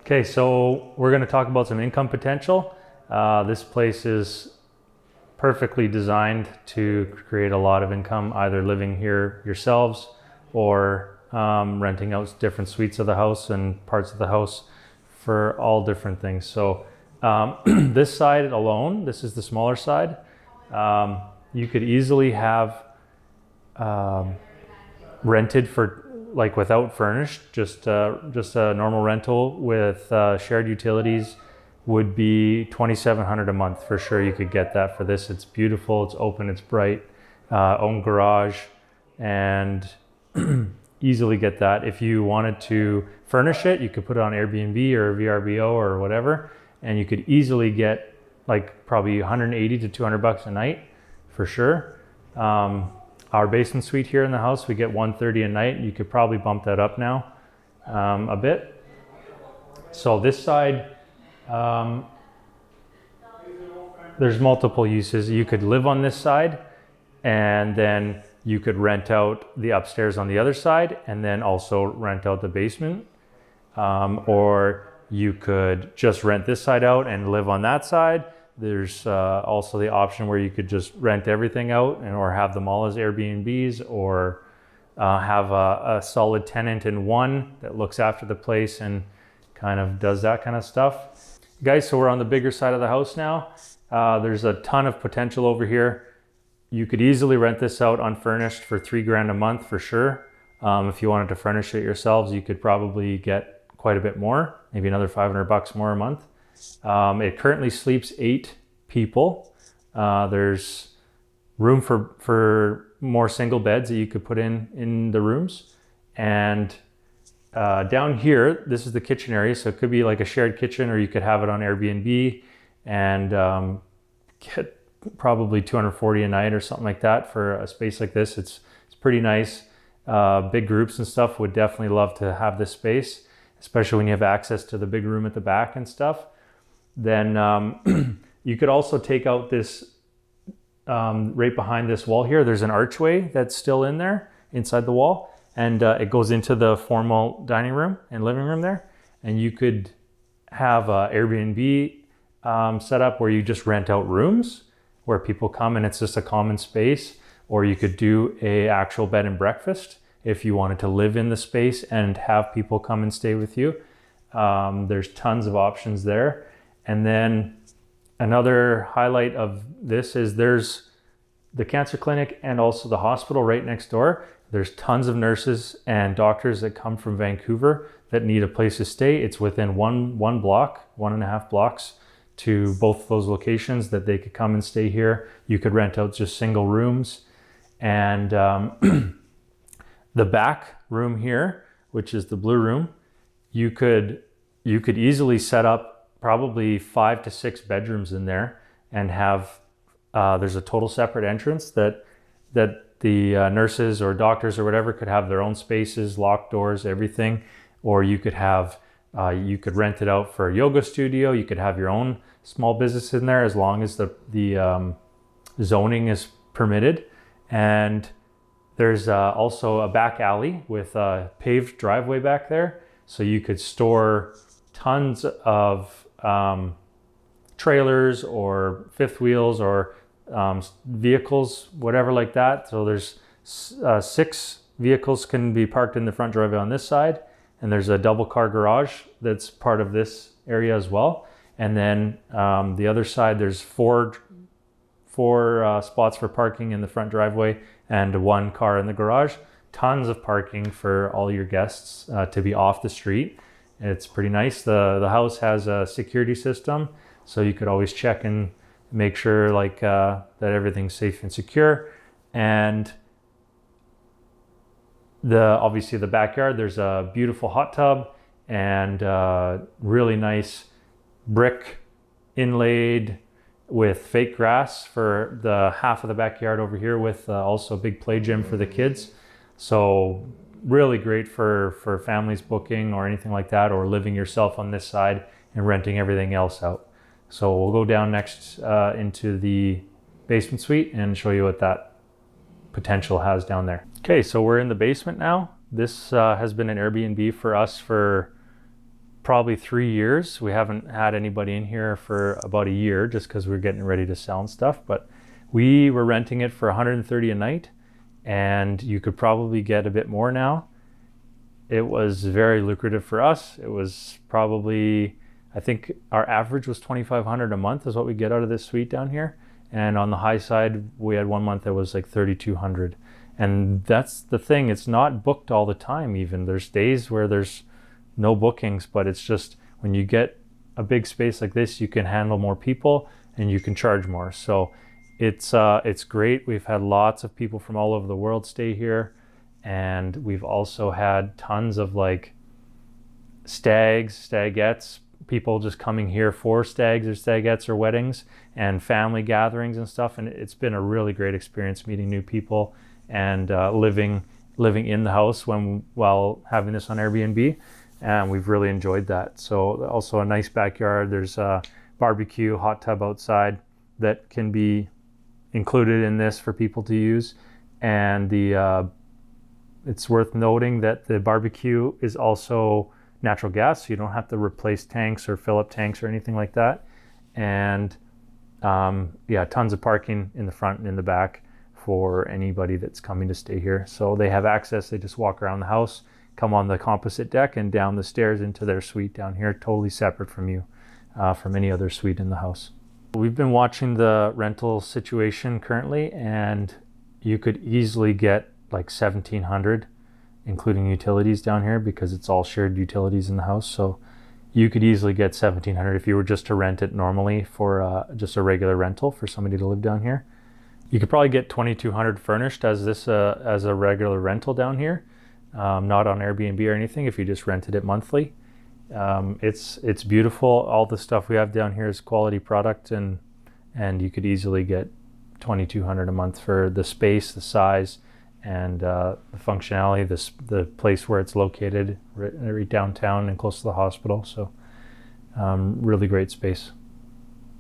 Okay, so we're going to talk about some income potential. This place is perfectly designed to create a lot of income, either living here yourselves or renting out different suites of the house and parts of the house for all different things. So this side alone, this is the smaller side, you could easily have rented for like without furnished, just a normal rental with shared utilities would be $2,700 a month for sure. You could get that for this. It's beautiful, it's open, it's bright, own garage, and easily get that. If you wanted to furnish it, you could put it on Airbnb or VRBO or whatever, and you could easily get like probably 180 to 200 bucks a night for sure. Our basement suite here in the house, we get 130 a night. You could probably bump that up now a bit. So this side, there's multiple uses. You could live on this side, and then you could rent out the upstairs on the other side, and then also rent out the basement. Or you could just rent this side out and live on that side. There's also the option where you could just rent everything out or have them all as Airbnbs, or have a solid tenant in one that looks after the place and kind of does that kind of stuff. Guys, so we're on the bigger side of the house now. There's a ton of potential over here. You could easily rent this out unfurnished for $3,000 a month for sure. If you wanted to furnish it yourselves, you could probably get quite a bit more, maybe another 500 bucks more a month. It currently sleeps 8 people. There's room for more single beds that you could put in the rooms. And down here, this is the kitchen area. So it could be like a shared kitchen, or you could have it on Airbnb and get probably 240 a night or something like that for a space like this. It's pretty nice. Big groups and stuff would definitely love to have this space, especially when you have access to the big room at the back and stuff. Then you could also take out this, right behind this wall here, there's an archway that's still in there inside the wall, and it goes into the formal dining room and living room there. And you could have a Airbnb set up where you just rent out rooms where people come and it's just a common space, or you could do a actual bed and breakfast if you wanted to live in the space and have people come and stay with you. There's tons of options there. And then another highlight of this is there's the cancer clinic and also the hospital right next door. There's tons of nurses and doctors that come from Vancouver that need a place to stay. It's within one block, 1.5 blocks to both those locations that they could come and stay here. You could rent out just single rooms. And the back room here, which is the blue room, you could easily set up probably 5 to 6 bedrooms in there and have, there's a total separate entrance that the nurses or doctors or whatever could have their own spaces, locked doors, everything. Or you could have, you could rent it out for a yoga studio. You could have your own small business in there as long as the zoning is permitted. And there's also a back alley with a paved driveway back there. So you could store tons of trailers or fifth wheels or vehicles, whatever like that. So there's 6 vehicles can be parked in the front driveway on this side, and there's a double car garage that's part of this area as well. And then the other side, there's four spots for parking in the front driveway and 1 car in the garage. Tons of parking for all your guests to be off the street. It's pretty nice. The house has a security system, so you could always check and make sure like that everything's safe and secure. And obviously the backyard, there's a beautiful hot tub and really nice brick inlaid with fake grass for the half of the backyard over here, with also a big play gym for the kids. So really great for families booking or anything like that, or living yourself on this side and renting everything else out. So we'll go down next into the basement suite and show you what that potential has down there. Okay, so we're in the basement now. This has been an Airbnb for us for probably 3 years. We haven't had anybody in here for about a year just because we're getting ready to sell and stuff. But we were renting it for $130 a night, and you could probably get a bit more now. It was very lucrative for us. It was probably, I think our average was $2,500 a month is what we get out of this suite down here. And on the high side, we had 1 month that was like $3,200. And that's the thing, it's not booked all the time even. There's days where there's no bookings, but it's just when you get a big space like this, you can handle more people and you can charge more. So it's great. We've had lots of people from all over the world stay here. And we've also had tons of like stags, stagettes, people just coming here for stags or stagettes or weddings and family gatherings and stuff. And it's been a really great experience meeting new people and living in the house while having this on Airbnb. And we've really enjoyed that. So also a nice backyard. There's a barbecue, hot tub outside that can be included in this for people to use. And it's worth noting that the barbecue is also natural gas, so you don't have to replace tanks or fill up tanks or anything like that. And tons of parking in the front and in the back for anybody that's coming to stay here. So they have access, they just walk around the house, come on the composite deck and down the stairs into their suite down here, totally separate from you, from any other suite in the house. We've been watching the rental situation currently, and you could easily get like $1,700, including utilities down here, because it's all shared utilities in the house. So you could easily get $1,700 if you were just to rent it normally for just a regular rental for somebody to live down here. You could probably get $2,200 furnished as a regular rental down here, not on Airbnb or anything. If you just rented it monthly, it's beautiful. All the stuff we have down here is quality product, and you could easily get $2,200 a month for the space, the size, and the functionality, the place where it's located, right downtown and close to the hospital. So really great space.